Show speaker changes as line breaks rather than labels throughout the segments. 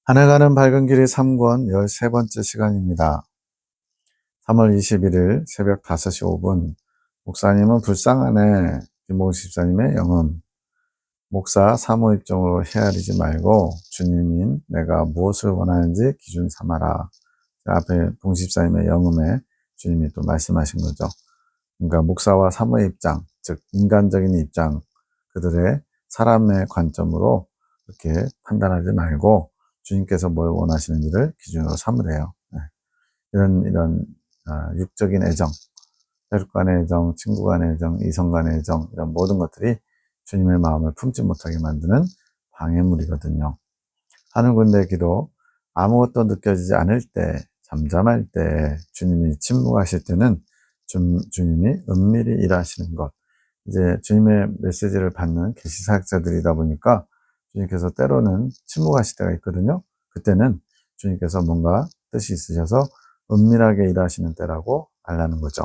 하늘 가는 밝은 길이 3권 13번째 시간입니다. 3월 21일 새벽 5시 5분 목사님은 불쌍하네. 김봉식 집사님의 영음. 목사 사모 입종으로 헤아리지 말고 주님인 내가 무엇을 원하는지 기준 삼아라. 앞에 봉식 집사님의 영음에 주님이 또 말씀하신 거죠. 그러니까 목사와 사모의 입장, 즉 인간적인 입장, 그들의 사람의 관점으로 이렇게 판단하지 말고 주님께서 뭘 원하시는지를 기준으로 삼으래요. 이런 육적인 애정, 혈육 간의 애정, 친구 간의 애정, 이성 간의 애정, 이런 모든 것들이 주님의 마음을 품지 못하게 만드는 방해물이거든요. 하늘 군대 기도, 아무것도 느껴지지 않을 때, 잠잠할 때, 주님이 침묵하실 때는 주님이 은밀히 일하시는 것. 이제 주님의 메시지를 받는 계시사역자들이다 보니까 주님께서 때로는 침묵하실 때가 있거든요. 그때는 주님께서 뭔가 뜻이 있으셔서 은밀하게 일하시는 때라고 알라는 거죠.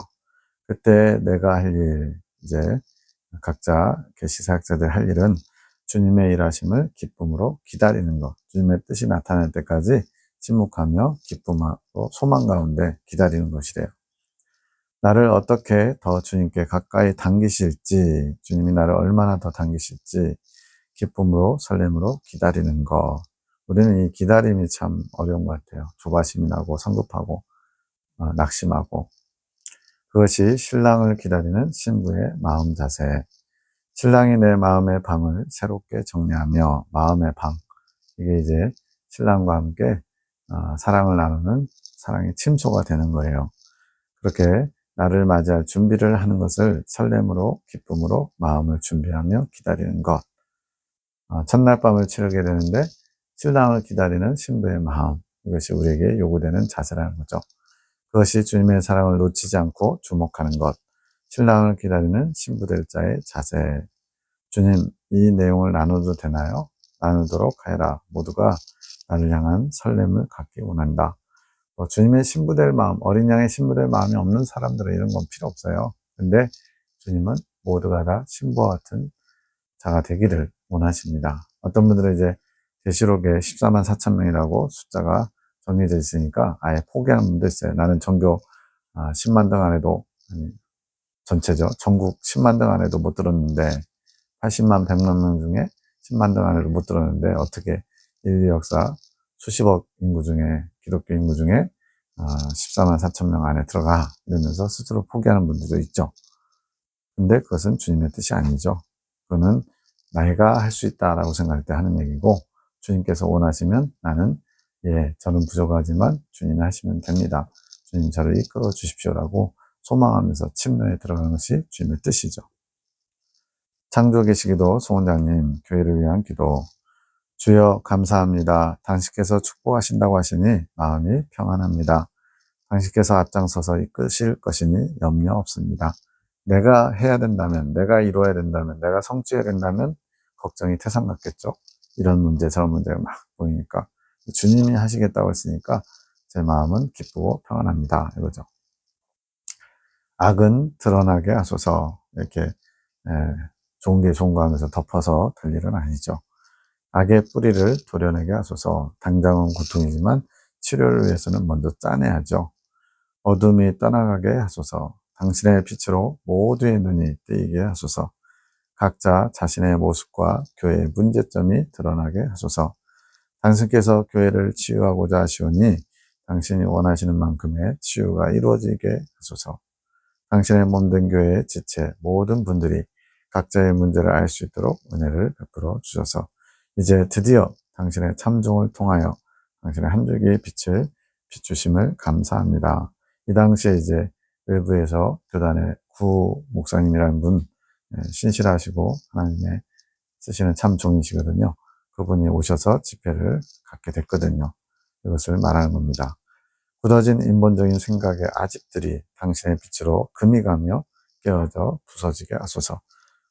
그때 내가 할 일, 이제 각자 계시사역자들 할 일은 주님의 일하심을 기쁨으로 기다리는 것. 주님의 뜻이 나타날 때까지 침묵하며 기쁨하고 소망 가운데 기다리는 것이래요. 나를 어떻게 더 주님께 가까이 당기실지, 주님이 나를 얼마나 더 당기실지 기쁨으로 설렘으로 기다리는 것. 우리는 이 기다림이 참 어려운 것 같아요. 조바심이 나고 성급하고 낙심하고. 그것이 신랑을 기다리는 신부의 마음 자세. 신랑이 내 마음의 방을 새롭게 정리하며 마음의 방. 이게 이제 신랑과 함께 사랑을 나누는 사랑의 침소가 되는 거예요. 그렇게 나를 맞이할 준비를 하는 것을 설렘으로 기쁨으로 마음을 준비하며 기다리는 것. 첫날 밤을 치르게 되는데 신랑을 기다리는 신부의 마음. 이것이 우리에게 요구되는 자세라는 거죠. 그것이 주님의 사랑을 놓치지 않고 주목하는 것. 신랑을 기다리는 신부될 자의 자세. 주님, 이 내용을 나눠도 되나요? 나누도록 하여라. 모두가 나를 향한 설렘을 갖기 원한다. 주님의 신부될 마음, 어린 양의 신부될 마음이 없는 사람들은 이런 건 필요 없어요. 근데 주님은 모두가 다 신부와 같은 자가 되기를 원하십니다. 어떤 분들은 이제 계시록에 14만 4천 명이라고 숫자가 정해져 있으니까 아예 포기하는 분도 있어요. 나는 전교 10만 등 안에도, 아니, 전체죠. 전국 10만 등 안에도 못 들었는데 80만 100만 명 중에 10만 등 안에도 못 들었는데 어떻게 인류 역사 수십억 인구 중에, 기독교 인구 중에 14만 4천 명 안에 들어가 이러면서 스스로 포기하는 분들도 있죠. 근데 그것은 주님의 뜻이 아니죠. 그거는 내가 할 수 있다라고 생각할 때 하는 얘기고, 주님께서 원하시면 나는 저는 부족하지만 주님이 하시면 됩니다. 주님 저를 이끌어 주십시오라고 소망하면서 침노에 들어가는 것이 주님의 뜻이죠. 창조 계시기도 송원장님 교회를 위한 기도. 주여 감사합니다. 당신께서 축복하신다고 하시니 마음이 평안합니다. 당신께서 앞장서서 이끄실 것이니 염려 없습니다. 내가 해야 된다면, 내가 이루어야 된다면, 내가 성취해야 된다면 걱정이 태산 같겠죠. 이런 문제, 저런 문제가 막 보이니까 주님이 하시겠다고 했으니까 제 마음은 기쁘고 평안합니다. 이거죠. 악은 드러나게 하소서. 이렇게 좋은 게 좋은 거 하면서 덮어서 될 일은 아니죠. 악의 뿌리를 도려내게 하소서. 당장은 고통이지만 치료를 위해서는 먼저 짜내야죠. 어둠이 떠나가게 하소서. 당신의 빛으로 모두의 눈이 뜨이게 하소서. 각자 자신의 모습과 교회의 문제점이 드러나게 하소서. 당신께서 교회를 치유하고자 하시오니 당신이 원하시는 만큼의 치유가 이루어지게 하소서. 당신의 몸된 교회의 지체 모든 분들이 각자의 문제를 알 수 있도록 은혜를 베풀어 주셔서 이제 드디어 당신의 참종을 통하여 당신의 한 줄기의 빛을 비추심을 감사합니다. 이 당시에 이제 외부에서 교단의 구 목사님이라는 분, 신실하시고 하나님의 쓰시는 참 종이시거든요. 그분이 오셔서 집회를 갖게 됐거든요. 이것을 말하는 겁니다. 굳어진 인본적인 생각의 아집들이 당신의 빛으로 금이 가며 깨어져 부서지게 하소서.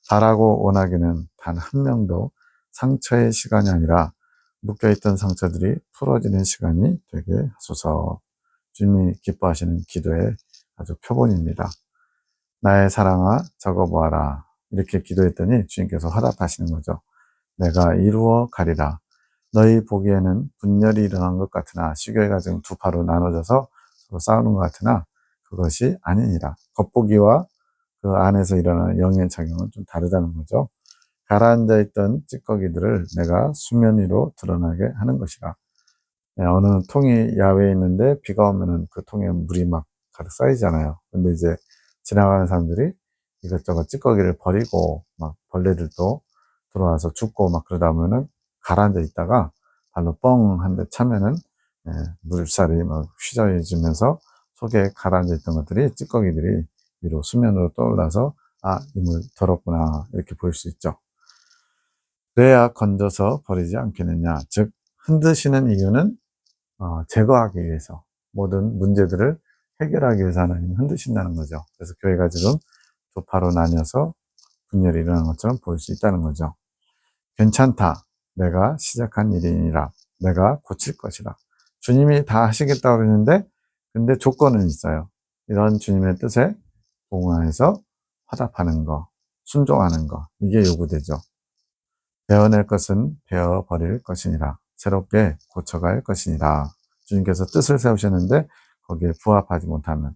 바라고 원하기는 단 한 명도 상처의 시간이 아니라 묶여있던 상처들이 풀어지는 시간이 되게 하소서. 주님이 기뻐하시는 기도의 아주 표본입니다. 나의 사랑아 적어보아라. 이렇게 기도했더니 주님께서 화답하시는 거죠. 내가 이루어 가리라. 너희 보기에는 분열이 일어난 것 같으나 시교회가 지금 두 파로 나눠져서 서로 싸우는 것 같으나 그것이 아니니라. 겉보기와 그 안에서 일어나는 영의 작용은 좀 다르다는 거죠. 가라앉아 있던 찌꺼기들을 내가 수면 위로 드러나게 하는 것이라. 어느 통이 야외에 있는데 비가 오면은 그 통에 물이 막 가득 쌓이잖아요. 근데 이제 지나가는 사람들이 이것저것 찌꺼기를 버리고 막 벌레들도 들어와서 죽고 막 그러다 보면은 가라앉아 있다가 발로 뻥 한 대 차면은 물살이 막 휘저어지면서 속에 가라앉아 있던 것들이 찌꺼기들이 위로 수면으로 떠올라서 아, 이 물 더럽구나 이렇게 보일 수 있죠. 그래야 건져서 버리지 않겠느냐. 즉 흔드시는 이유는 제거하기 위해서 모든 문제들을 해결하기 위해서 하나님이 흔드신다는 거죠. 그래서 교회가 지금 두 파로 나뉘어서 분열이 일어나는 것처럼 보일 수 있다는 거죠. 괜찮다. 내가 시작한 일이니라. 내가 고칠 것이라. 주님이 다 하시겠다고 그러는데 근데 조건은 있어요. 이런 주님의 뜻에 봉화해서 화답하는 거, 순종하는 거, 이게 요구되죠. 베어낼 것은 베어버릴 것이니라. 새롭게 고쳐갈 것이니라. 주님께서 뜻을 세우셨는데 거기에 부합하지 못하면,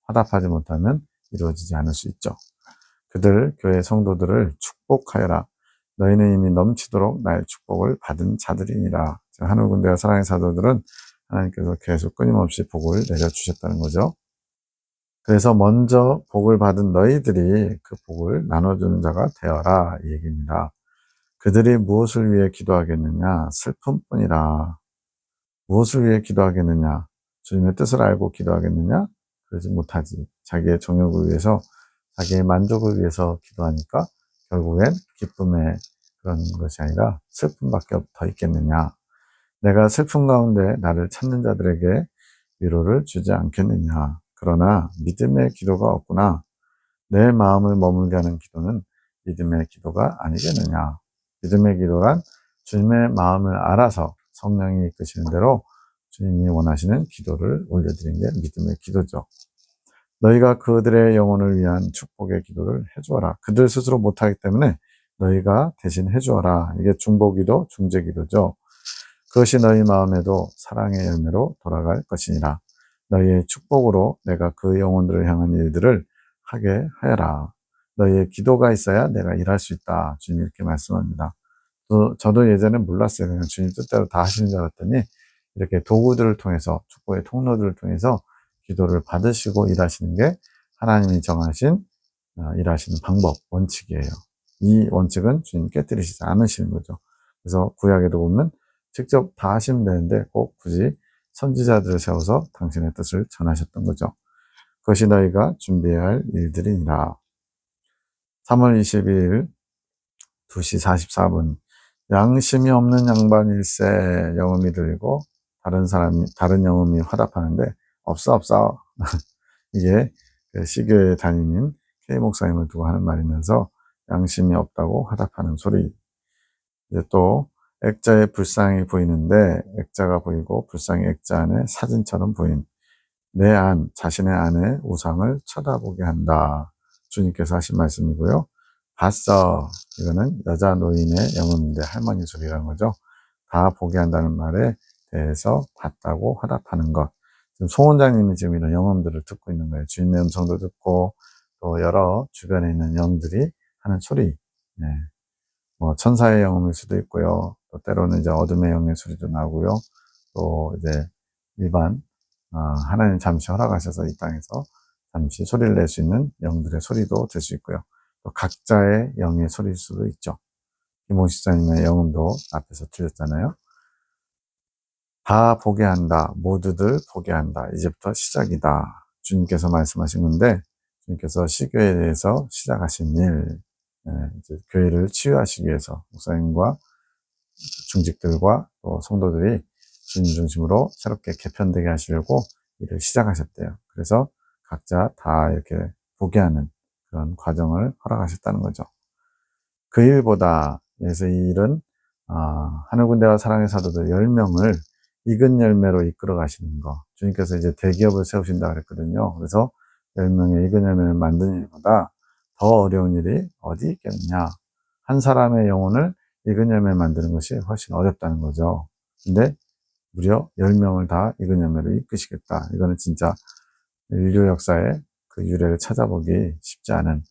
화답하지 못하면 이루어지지 않을 수 있죠. 그들, 교회 성도들을 축복하여라. 너희는 이미 넘치도록 나의 축복을 받은 자들이니라. 하늘 군대와 사랑의 사도들은 하나님께서 계속 끊임없이 복을 내려주셨다는 거죠. 그래서 먼저 복을 받은 너희들이 그 복을 나눠주는 자가 되어라. 이 얘기입니다. 그들이 무엇을 위해 기도하겠느냐? 슬픔뿐이라. 무엇을 위해 기도하겠느냐? 주님의 뜻을 알고 기도하겠느냐? 그러지 못하지. 자기의 정욕을 위해서, 자기의 만족을 위해서 기도하니까 결국엔 기쁨의 그런 것이 아니라 슬픔밖에 더 있겠느냐? 내가 슬픔 가운데 나를 찾는 자들에게 위로를 주지 않겠느냐? 그러나 믿음의 기도가 없구나. 내 마음을 머물게 하는 기도는 믿음의 기도가 아니겠느냐? 믿음의 기도란 주님의 마음을 알아서 성령이 이끄시는 대로 주님이 원하시는 기도를 올려드리는 게 믿음의 기도죠. 너희가 그들의 영혼을 위한 축복의 기도를 해주어라. 그들 스스로 못하기 때문에 너희가 대신 해주어라. 이게 중보기도, 중재기도죠. 그것이 너희 마음에도 사랑의 열매로 돌아갈 것이니라. 너희의 축복으로 내가 그 영혼들을 향한 일들을 하게 하여라. 너희의 기도가 있어야 내가 일할 수 있다. 주님이 이렇게 말씀합니다. 저도 예전에 몰랐어요. 그냥 주님 뜻대로 다 하시는 줄 알았더니 이렇게 도구들을 통해서 축복의 통로들을 통해서 기도를 받으시고 일하시는 게 하나님이 정하신 일하시는 방법, 원칙이에요. 이 원칙은 주님 깨뜨리시지 않으시는 거죠. 그래서 구약에도 보면 직접 다 하시면 되는데 꼭 굳이 선지자들을 세워서 당신의 뜻을 전하셨던 거죠. 그것이 너희가 준비해야 할 일들이니라. 3월 22일 2시 44분 양심이 없는 양반일세 영음이 들리고 다른 영음이 화답하는데 없어 이게 시교회 담임인 K 목사님을 두고 하는 말이면서 양심이 없다고 화답하는 소리. 이제 또 액자에 불상이 보이는데 액자가 보이고 불상이 액자 안에 사진처럼 보인 내 자신의 안의 우상을 쳐다보게 한다. 주님께서 하신 말씀이고요. 봤어. 이거는 여자 노인의 영음인데 할머니 소리라는 거죠. 다 보게 한다는 말에 대해서 봤다고 화답하는 것. 지금 송 원장님이 지금 이런 영음들을 듣고 있는 거예요. 주님의 음성도 듣고 또 여러 주변에 있는 영들이 하는 소리. 네. 뭐 천사의 영음일 수도 있고요. 또 때로는 이제 어둠의 영의 소리도 나고요. 또 이제 일반 하나님 잠시 허락하셔서 이 땅에서 잠시 소리를 낼 수 있는 영들의 소리도 들 수 있고요. 또 각자의 영의 소리일 수도 있죠. 김호 시장님의 영음도 앞에서 들렸잖아요. 다 보게 한다. 모두들 보게 한다. 이제부터 시작이다. 주님께서 말씀하신 건데 주님께서 시교에 대해서 시작하신 일, 이제 교회를 치유하시기 위해서 목사님과 중직들과 또 성도들이 주님 중심으로 새롭게 개편되게 하시려고 일을 시작하셨대요. 그래서 각자 다 이렇게 보게 하는 그런 과정을 허락하셨다는 거죠. 그 일보다, 그래서 이 일은 하늘군대와 사랑의 사도들 10명을 익은 열매로 이끌어 가시는 거. 주님께서 이제 대기업을 세우신다 그랬거든요. 그래서 10명의 익은 열매를 만드는 일보다 더 어려운 일이 어디 있겠느냐. 한 사람의 영혼을 익은 열매 만드는 것이 훨씬 어렵다는 거죠. 근데 무려 10명을 다 익은 열매로 이끄시겠다. 이거는 진짜 인류 역사의 그 유래를 찾아보기 쉽지 않은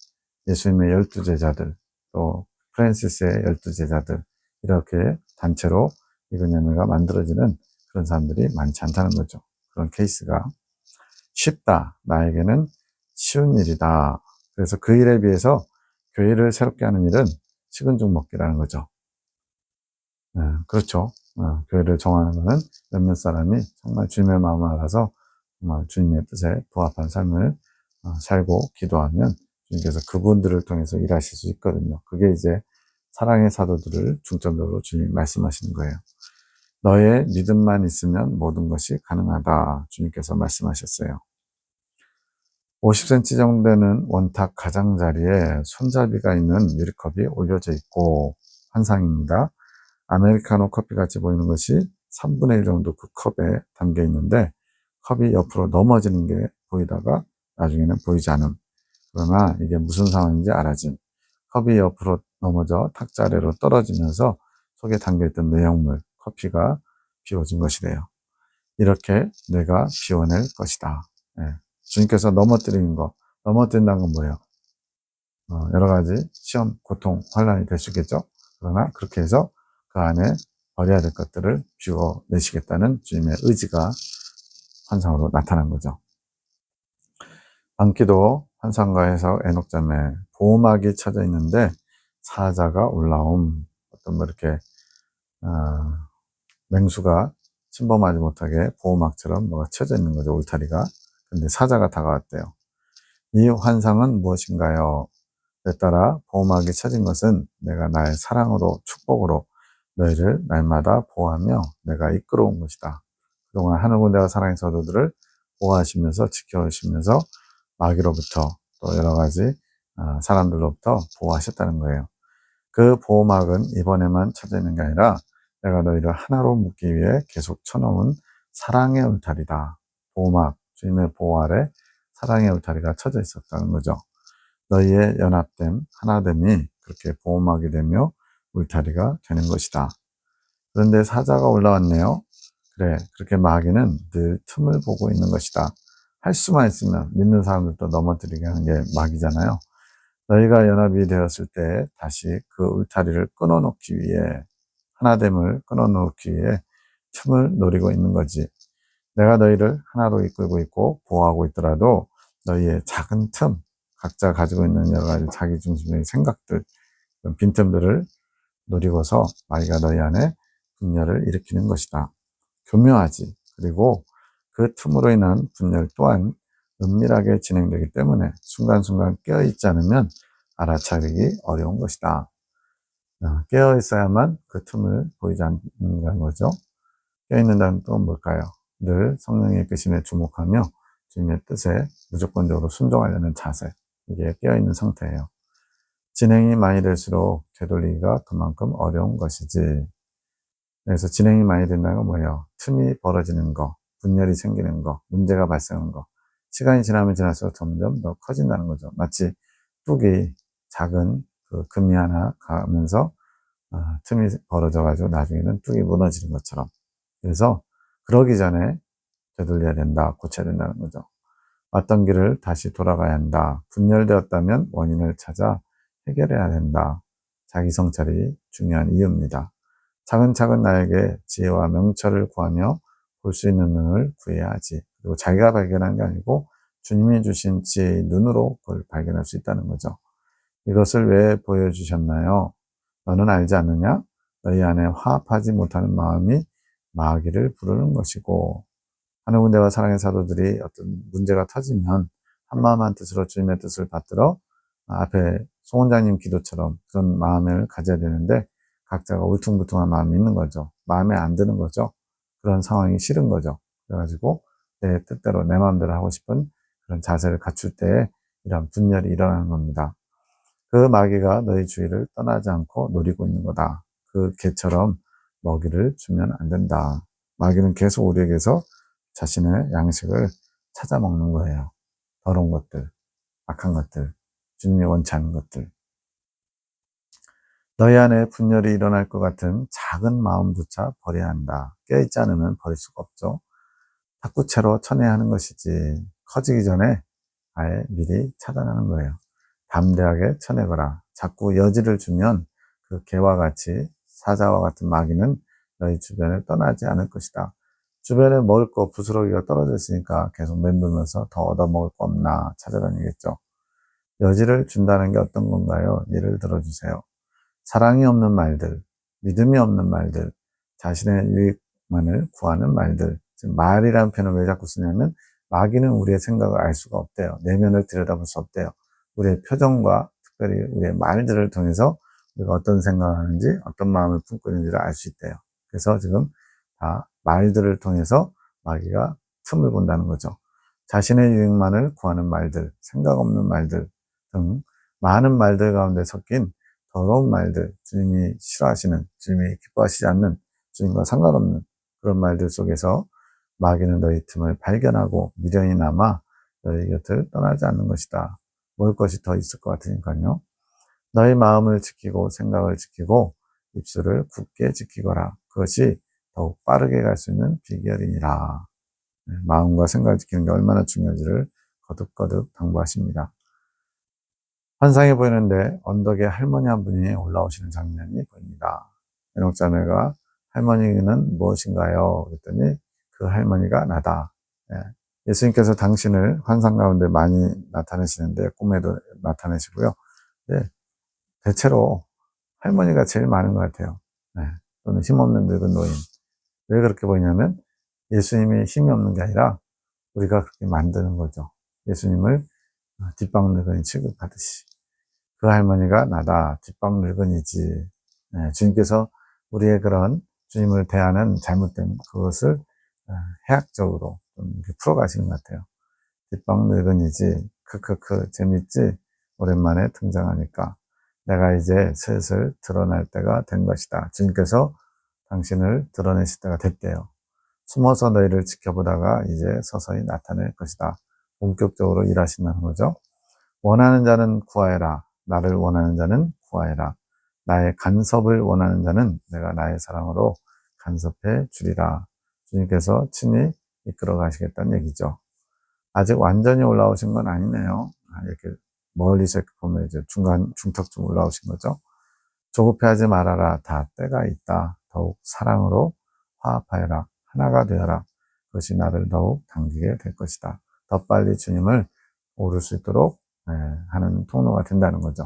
예수님의 12제자들, 또 프란시스의 12제자들, 이렇게 단체로 익은 열매가 만들어지는 그런 사람들이 많지 않다는 거죠. 그런 케이스가 쉽다. 나에게는 쉬운 일이다. 그래서 그 일에 비해서 교회를 새롭게 하는 일은 식은 죽 먹기라는 거죠. 그렇죠. 교회를 정하는 것은 몇몇 사람이 정말 주님의 마음을 알아서 정말 주님의 뜻에 부합한 삶을 살고 기도하면 주님께서 그분들을 통해서 일하실 수 있거든요. 그게 이제 사랑의 사도들을 중점적으로 주님이 말씀하시는 거예요. 너의 믿음만 있으면 모든 것이 가능하다. 주님께서 말씀하셨어요. 50cm 정도 되는 원탁 가장자리에 손잡이가 있는 유리컵이 올려져 있고 환상입니다. 아메리카노 커피 같이 보이는 것이 3분의 1 정도 그 컵에 담겨 있는데 컵이 옆으로 넘어지는 게 보이다가 나중에는 보이지 않음. 그러나 이게 무슨 상황인지 알아짐. 컵이 옆으로 넘어져 탁자 아래로 떨어지면서 속에 담겨있던 내용물, 커피가 비워진 것이래요. 이렇게 내가 비워낼 것이다. 예. 주님께서 넘어뜨리는 거, 넘어뜨린다는 건 뭐예요? 여러 가지 시험, 고통, 환란이 될 수 있겠죠? 그러나 그렇게 해서 그 안에 버려야 될 것들을 비워내시겠다는 주님의 의지가 환상으로 나타난 거죠. 밤기도 환상과 해석 에녹잠에 보호막이 쳐져 있는데 사자가 올라옴. 어떤 뭐 이렇게 맹수가 침범하지 못하게 보호막처럼 뭐가 쳐져 있는 거죠. 울타리가. 근데 사자가 다가왔대요. 이 환상은 무엇인가요? 때 따라 보호막이 쳐진 것은 내가 나의 사랑으로 축복으로 너희를 날마다 보호하며 내가 이끌어온 것이다. 그동안 하늘군대와 사랑의 사도들을 보호하시면서 지켜오시면서 마귀로부터 또 여러 가지 사람들로부터 보호하셨다는 거예요. 그 보호막은 이번에만 쳐져 있는 게 아니라 내가 너희를 하나로 묶기 위해 계속 쳐놓은 사랑의 울타리다. 보호막, 주님의 보호 아래 사랑의 울타리가 쳐져 있었다는 거죠. 너희의 연합됨, 하나됨이 그렇게 보호막이 되며 울타리가 되는 것이다. 그런데 사자가 올라왔네요. 그래, 그렇게 마귀는 늘 틈을 보고 있는 것이다. 할 수만 있으면 믿는 사람들도 넘어뜨리게 하는 게 마귀잖아요. 너희가 연합이 되었을 때 다시 그 울타리를 끊어놓기 위해, 하나됨을 끊어놓기 위해 틈을 노리고 있는 거지. 내가 너희를 하나로 이끌고 있고 보호하고 있더라도 너희의 작은 틈, 각자 가지고 있는 여러 가지 자기중심적인 생각들, 빈틈들을 노리고서 마귀가 너희 안에 분열을 일으키는 것이다. 교묘하지. 그리고 그 틈으로 인한 분열 또한 은밀하게 진행되기 때문에 순간순간 깨어있지 않으면 알아차리기 어려운 것이다. 깨어있어야만 그 틈을 보이지 않는 거죠. 깨어있는다는 또 뭘까요? 늘 성령의 이끄심에 주목하며 주님의 뜻에 무조건적으로 순종하려는 자세. 이게 깨어있는 상태예요. 진행이 많이 될수록 되돌리기가 그만큼 어려운 것이지. 그래서 진행이 많이 된다는 건 뭐예요? 틈이 벌어지는 거, 분열이 생기는 거, 문제가 발생하는 거. 시간이 지나면 지날수록 점점 더 커진다는 거죠. 마치 뚝이 작은 그 금이 하나 가면서 틈이 벌어져가지고 나중에는 뚝이 무너지는 것처럼. 그래서 그러기 전에 되돌려야 된다, 고쳐야 된다는 거죠. 왔던 길을 다시 돌아가야 한다. 분열되었다면 원인을 찾아 해결해야 된다. 자기 성찰이 중요한 이유입니다. 차근차근 나에게 지혜와 명철을 구하며 볼 수 있는 눈을 구해야 하지. 그리고 자기가 발견한 게 아니고 주님이 주신 지혜의 눈으로 그걸 발견할 수 있다는 거죠. 이것을 왜 보여주셨나요? 너는 알지 않느냐? 너희 안에 화합하지 못하는 마음이 마귀를 부르는 것이고, 하늘군대와 사랑의 사도들이 어떤 문제가 터지면 한마음 한뜻으로 주님의 뜻을 받들어 앞에 송 원장님 기도처럼 그런 마음을 가져야 되는데 각자가 울퉁불퉁한 마음이 있는 거죠. 마음에 안 드는 거죠. 그런 상황이 싫은 거죠. 그래가지고 내 뜻대로 내 마음대로 하고 싶은 그런 자세를 갖출 때에 이런 분열이 일어나는 겁니다. 그 마귀가 너희 주위를 떠나지 않고 노리고 있는 거다. 그 개처럼 먹이를 주면 안 된다. 마귀는 계속 우리에게서 자신의 양식을 찾아 먹는 거예요. 더러운 것들, 악한 것들, 주님이 원치 않는 것들. 너희 안에 분열이 일어날 것 같은 작은 마음조차 버려야 한다. 깨어있지 않으면 버릴 수가 없죠. 탁구채로 쳐내야 하는 것이지 커지기 전에 아예 미리 차단하는 거예요. 담대하게 쳐내거라. 자꾸 여지를 주면 그 개와 같이 사자와 같은 마귀는 너희 주변을 떠나지 않을 것이다. 주변에 먹을 거 부스러기가 떨어져 있으니까 계속 맴돌면서 더 얻어먹을 거 없나 찾아다니겠죠. 여지를 준다는 게 어떤 건가요? 예를 들어주세요. 사랑이 없는 말들, 믿음이 없는 말들, 자신의 유익만을 구하는 말들. 말이라는 표현을 왜 자꾸 쓰냐면 마귀는 우리의 생각을 알 수가 없대요. 내면을 들여다볼 수 없대요. 우리의 표정과 특별히 우리의 말들을 통해서 우리가 어떤 생각을 하는지 어떤 마음을 품고 있는지를 알 수 있대요. 그래서 지금 다 말들을 통해서 마귀가 틈을 본다는 거죠. 자신의 유익만을 구하는 말들, 생각 없는 말들 등 많은 말들 가운데 섞인 더러운 말들, 주님이 싫어하시는, 주님이 기뻐하시지 않는, 주님과 상관없는 그런 말들 속에서 마귀는 너희 틈을 발견하고 미련이 남아 너희 곁을 떠나지 않는 것이다. 먹을 것이 더 있을 것 같으니까요. 너희 마음을 지키고 생각을 지키고 입술을 굳게 지키거라. 그것이 더욱 빠르게 갈 수 있는 비결이니라. 마음과 생각을 지키는 게 얼마나 중요한지를 거듭거듭 당부하십니다. 환상이 보이는데 언덕에 할머니 한 분이 올라오시는 장면이 보입니다. 에녹 자매가 할머니는 무엇인가요? 그랬더니 그 할머니가 나다. 예수님께서 당신을 환상 가운데 많이 나타내시는데 꿈에도 나타내시고요. 대체로 할머니가 제일 많은 것 같아요. 또는 힘없는 늙은 노인. 왜 그렇게 보이냐면 예수님이 힘이 없는 게 아니라 우리가 그렇게 만드는 거죠. 예수님을 뒷방 늙은이 취급하듯이. 그 할머니가 나다. 뒷방 늙은이지. 주님께서 우리의 그런 주님을 대하는 잘못된 그것을 해학적으로 좀 이렇게 풀어가시는 것 같아요. 뒷방 늙은이지. 크크크 재밌지? 오랜만에 등장하니까 내가 이제 슬슬 드러날 때가 된 것이다. 주님께서 당신을 드러내실 때가 됐대요. 숨어서 너희를 지켜보다가 이제 서서히 나타낼 것이다. 본격적으로 일하신다는 거죠. 원하는 자는 구하여라. 나를 원하는 자는 구하여라. 나의 간섭을 원하는 자는 내가 나의 사랑으로 간섭해 주리라. 주님께서 친히 이끌어 가시겠다는 얘기죠. 아직 완전히 올라오신 건 아니네요. 이렇게 멀리서 보면 이제 중턱쯤 올라오신 거죠. 조급해하지 말아라. 다 때가 있다. 더욱 사랑으로 화합하여라. 하나가 되어라. 그것이 나를 더욱 당기게 될 것이다. 더 빨리 주님을 오를 수 있도록 하는 통로가 된다는 거죠.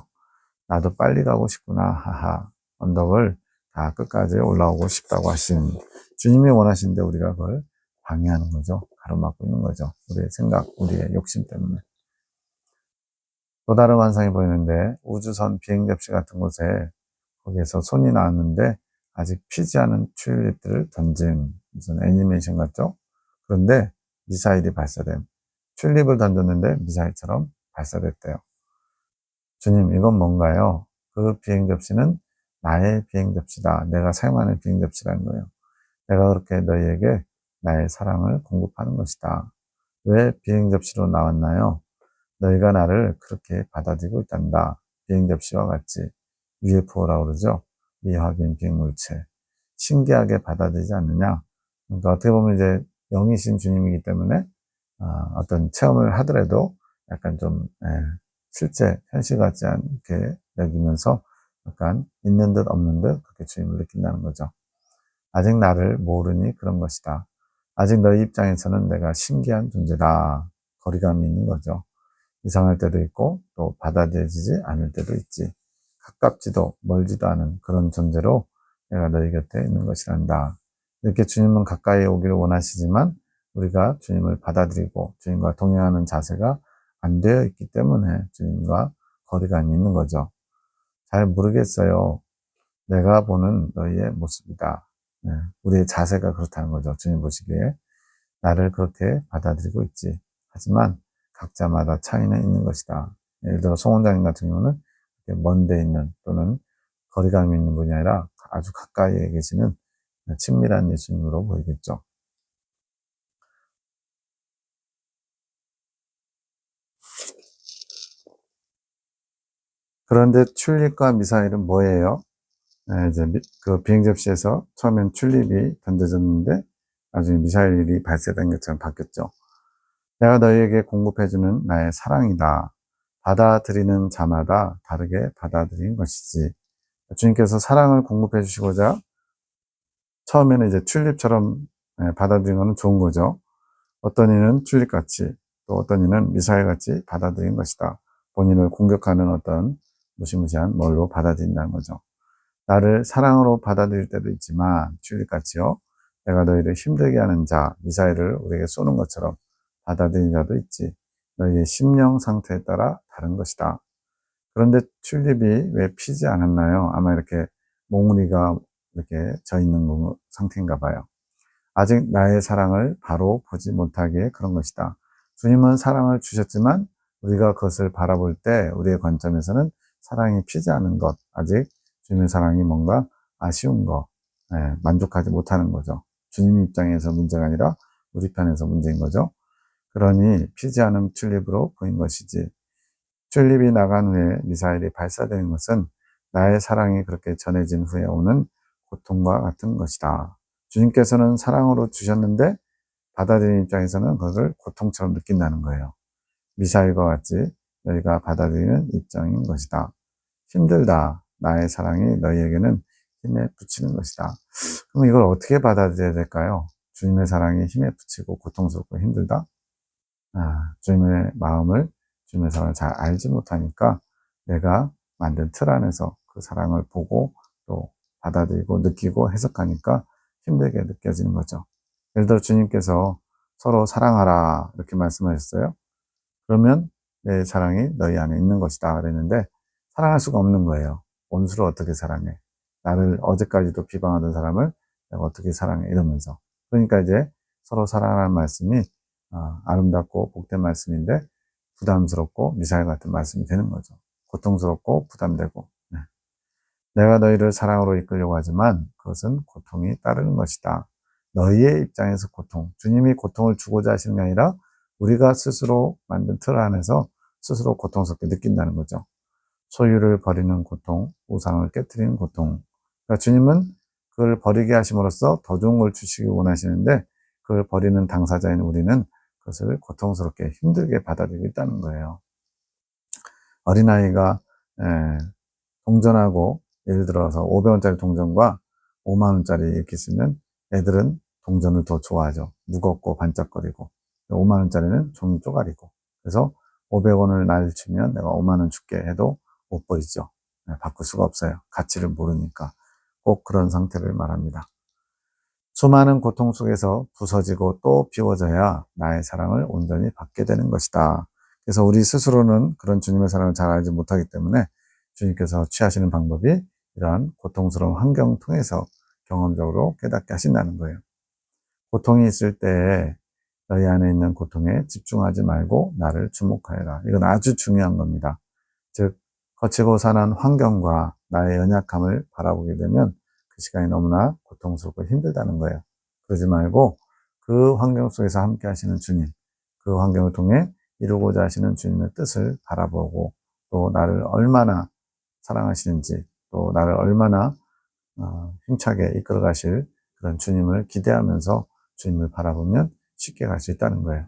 나도 빨리 가고 싶구나. 하하. 언덕을 다 끝까지 올라오고 싶다고 하신 주님이 원하시는데 우리가 그걸 방해하는 거죠. 가로막고 있는 거죠. 우리의 생각, 우리의 욕심 때문에. 또 다른 환상이 보이는데 우주선 비행 접시 같은 곳에 거기에서 손이 나왔는데 아직 피지 않은 튤립들을 던진 무슨 애니메이션 같죠? 그런데 미사일이 발사됨. 튤립을 던졌는데 미사일처럼 발사됐대요. 주님, 이건 뭔가요? 그 비행 접시는 나의 비행 접시다. 내가 사용하는 비행 접시라는 거예요. 내가 그렇게 너희에게 나의 사랑을 공급하는 것이다. 왜 비행 접시로 나왔나요? 너희가 나를 그렇게 받아들이고 있단다. 비행 접시와 같이 UFO라고 그러죠. 미확인 비행물체. 신기하게 받아들이지 않느냐. 그러니까 어떻게 보면 이제 영이신 주님이기 때문에 어떤 체험을 하더라도 약간 좀 실제 현실 같지 않게 여기면서 약간 있는 듯 없는 듯 그렇게 주님을 느낀다는 거죠. 아직 나를 모르니 그런 것이다. 아직 너희 입장에서는 내가 신기한 존재다. 거리감이 있는 거죠. 이상할 때도 있고 또 받아들여지지 않을 때도 있지. 가깝지도 멀지도 않은 그런 존재로 내가 너희 곁에 있는 것이란다. 이렇게 주님은 가까이 오기를 원하시지만 우리가 주님을 받아들이고 주님과 동행하는 자세가 안 되어 있기 때문에 주님과 거리감이 있는 거죠. 잘 모르겠어요. 내가 보는 너희의 모습이다. 우리의 자세가 그렇다는 거죠. 주님 보시기에. 나를 그렇게 받아들이고 있지. 하지만 각자마다 차이는 있는 것이다. 예를 들어 송 원장님 같은 경우는 먼데 있는 또는 거리감이 있는 분이 아니라 아주 가까이에 계시는 친밀한 예수님으로 보이겠죠. 그런데 튤립과 미사일은 뭐예요? 이제 그 비행 접시에서 처음엔 튤립이 던져졌는데 나중에 미사일이 발사된 것처럼 바뀌었죠. 내가 너희에게 공급해주는 나의 사랑이다. 받아들이는 자마다 다르게 받아들인 것이지. 주님께서 사랑을 공급해 주시고자 처음에는 이제 튤립처럼 받아들인 것은 좋은 거죠. 어떤 이는 튤립같이 또 어떤 이는 미사일같이 받아들인 것이다. 본인을 공격하는 어떤 무시무시한 뭘로 받아들인다는 거죠. 나를 사랑으로 받아들일 때도 있지만 튤립같이요. 내가 너희를 힘들게 하는 자, 미사일을 우리에게 쏘는 것처럼 받아들이는 자도 있지. 너희의 심령 상태에 따라 다른 것이다. 그런데 튤립이 왜 피지 않았나요? 아마 이렇게 몽우리가 이렇게 져 있는 상태인가 봐요. 아직 나의 사랑을 바로 보지 못하기에 그런 것이다. 주님은 사랑을 주셨지만 우리가 그것을 바라볼 때 우리의 관점에서는 사랑이 피지 않은 것, 아직 주님의 사랑이 뭔가 아쉬운 것, 만족하지 못하는 거죠. 주님 입장에서 문제가 아니라 우리 편에서 문제인 거죠. 그러니 피지 않은 튤립으로 보인 것이지. 튤립이 나간 후에 미사일이 발사되는 것은 나의 사랑이 그렇게 전해진 후에 오는 고통과 같은 것이다. 주님께서는 사랑으로 주셨는데 받아들이는 입장에서는 그것을 고통처럼 느낀다는 거예요. 미사일과 같이 너희가 받아들이는 입장인 것이다. 힘들다. 나의 사랑이 너희에게는 힘에 붙이는 것이다. 그럼 이걸 어떻게 받아들여야 될까요? 주님의 사랑이 힘에 붙이고 고통스럽고 힘들다? 주님의 마음을, 주님의 사랑을 잘 알지 못하니까 내가 만든 틀 안에서 그 사랑을 보고 또 받아들이고 느끼고 해석하니까 힘들게 느껴지는 거죠. 예를 들어 주님께서 서로 사랑하라 이렇게 말씀하셨어요. 그러면 내 사랑이 너희 안에 있는 것이다 그랬는데 사랑할 수가 없는 거예요. 원수를 어떻게 사랑해? 나를 어제까지도 비방하던 사람을 내가 어떻게 사랑해? 이러면서. 그러니까 이제 서로 사랑하라는 말씀이 아름답고 복된 말씀인데 부담스럽고 미사일 같은 말씀이 되는 거죠. 고통스럽고 부담되고. 네. 내가 너희를 사랑으로 이끌려고 하지만 그것은 고통이 따르는 것이다. 너희의 입장에서 고통, 주님이 고통을 주고자 하시는 게 아니라 우리가 스스로 만든 틀 안에서 스스로 고통스럽게 느낀다는 거죠. 소유를 버리는 고통, 우상을 깨뜨리는 고통. 그러니까 주님은 그걸 버리게 하심으로써 더 좋은 걸 주시기 원하시는데 그걸 버리는 당사자인 우리는 그것을 고통스럽게 힘들게 받아들이고 있다는 거예요. 어린아이가 동전하고 예를 들어서 500원짜리 동전과 5만원짜리 이렇게 쓰면 애들은 동전을 더 좋아하죠. 무겁고 반짝거리고 5만원짜리는 종이 쪼가리고. 그래서 500원을 날 주면 내가 5만원 줄게 해도 못 버리죠. 바꿀 수가 없어요. 가치를 모르니까. 꼭 그런 상태를 말합니다. 수많은 고통 속에서 부서지고 또 비워져야 나의 사랑을 온전히 받게 되는 것이다. 그래서 우리 스스로는 그런 주님의 사랑을 잘 알지 못하기 때문에 주님께서 취하시는 방법이 이러한 고통스러운 환경 통해서 경험적으로 깨닫게 하신다는 거예요. 고통이 있을 때 너희 안에 있는 고통에 집중하지 말고 나를 주목하여라. 이건 아주 중요한 겁니다. 즉 거치고 사는 환경과 나의 연약함을 바라보게 되면 그 시간이 너무나 고통스럽고 힘들다는 거예요. 그러지 말고 그 환경 속에서 함께 하시는 주님, 그 환경을 통해 이루고자 하시는 주님의 뜻을 바라보고 또 나를 얼마나 사랑하시는지 또 나를 얼마나 힘차게 이끌어 가실 그런 주님을 기대하면서 주님을 바라보면 쉽게 갈 수 있다는 거예요.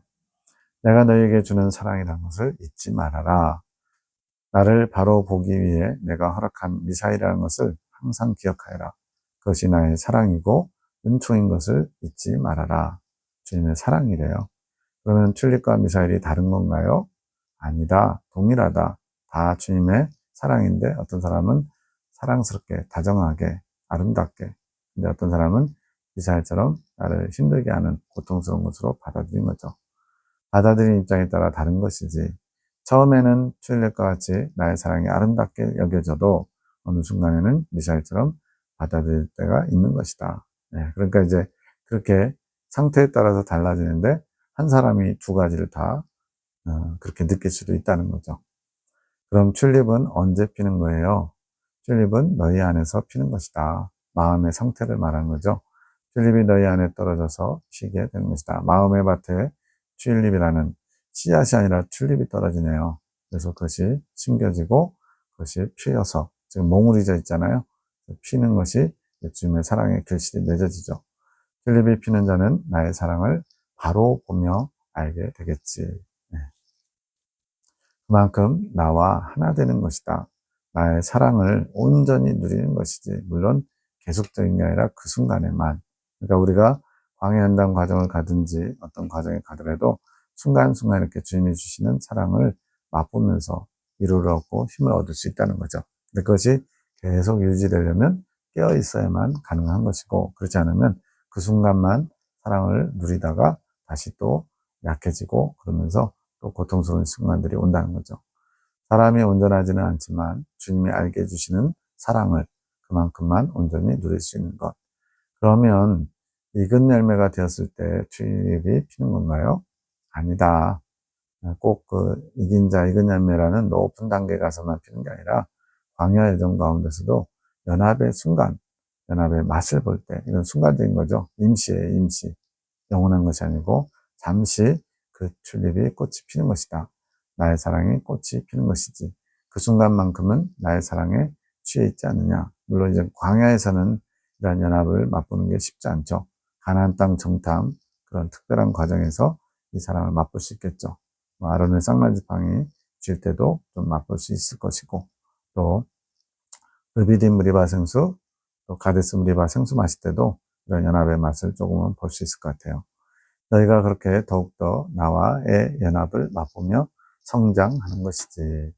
내가 너에게 주는 사랑이라는 것을 잊지 말아라. 나를 바로 보기 위해 내가 허락한 미사일이라는 것을 항상 기억하여라. 그것이 나의 사랑이고 은총인 것을 잊지 말아라. 주님의 사랑이래요. 그러면 튤립과 미사일이 다른 건가요? 아니다. 동일하다. 다 주님의 사랑인데 어떤 사람은 사랑스럽게, 다정하게, 아름답게. 근데 어떤 사람은 미사일처럼 나를 힘들게 하는 고통스러운 것으로 받아들인 거죠. 받아들인 입장에 따라 다른 것이지. 처음에는 튤립과 같이 나의 사랑이 아름답게 여겨져도 어느 순간에는 미사일처럼 받아들일 때가 있는 것이다. 그러니까 이제 그렇게 상태에 따라서 달라지는데 한 사람이 두 가지를 다 그렇게 느낄 수도 있다는 거죠. 그럼 튤립은 언제 피는 거예요? 튤립은 너희 안에서 피는 것이다. 마음의 상태를 말하는 거죠. 튤립이 너희 안에 떨어져서 피게 되는 것이다. 마음의 밭에 튤립이라는 씨앗이 아니라 튤립이 떨어지네요. 그래서 그것이 심겨지고 그것이 피어서 지금 몽우리져 있잖아요. 피는 것이 주님의 사랑의 결실이 맺어지죠. 튤립이 피는 자는 나의 사랑을 바로 보며 알게 되겠지. 네. 그만큼 나와 하나 되는 것이다. 나의 사랑을 온전히 누리는 것이지. 물론 계속적인 게 아니라 그 순간에만. 그러니까 우리가 광해연단 과정을 가든지 어떤 과정에 가더라도 순간순간 이렇게 주님이 주시는 사랑을 맛보면서 위로를 얻고 힘을 얻을 수 있다는 거죠. 근데 그것이 계속 유지되려면 깨어 있어야만 가능한 것이고, 그렇지 않으면 그 순간만 사랑을 누리다가 다시 또 약해지고 그러면서 또 고통스러운 순간들이 온다는 거죠. 사람이 온전하지는 않지만 주님이 알게 해주시는 사랑을 그만큼만 온전히 누릴 수 있는 것. 그러면 익은 열매가 되었을 때 튤립이 피는 건가요? 아니다. 꼭 그 익은 열매라는 높은 단계에 가서만 피는 게 아니라 광야 여정 가운데서도 연합의 순간, 연합의 맛을 볼 때, 이건 순간적인 거죠. 임시예요, 임시. 영원한 것이 아니고 잠시 그 튤립이 꽃이 피는 것이다. 나의 사랑에 꽃이 피는 것이지. 그 순간만큼은 나의 사랑에 취해 있지 않느냐. 물론 이제 광야에서는 이러한 연합을 맛보는 게 쉽지 않죠. 가나안 땅 정탐 그런 특별한 과정에서 이 사랑을 맛볼 수 있겠죠. 아론의 쌍라지팡이 줄 때도 좀 맛볼 수 있을 것이고, 또 르비딤 무리바 생수, 또 가데스 무리바 생수 마실 때도 이런 연합의 맛을 조금은 볼 수 있을 것 같아요. 너희가 그렇게 더욱더 나와의 연합을 맛보며 성장하는 것이지.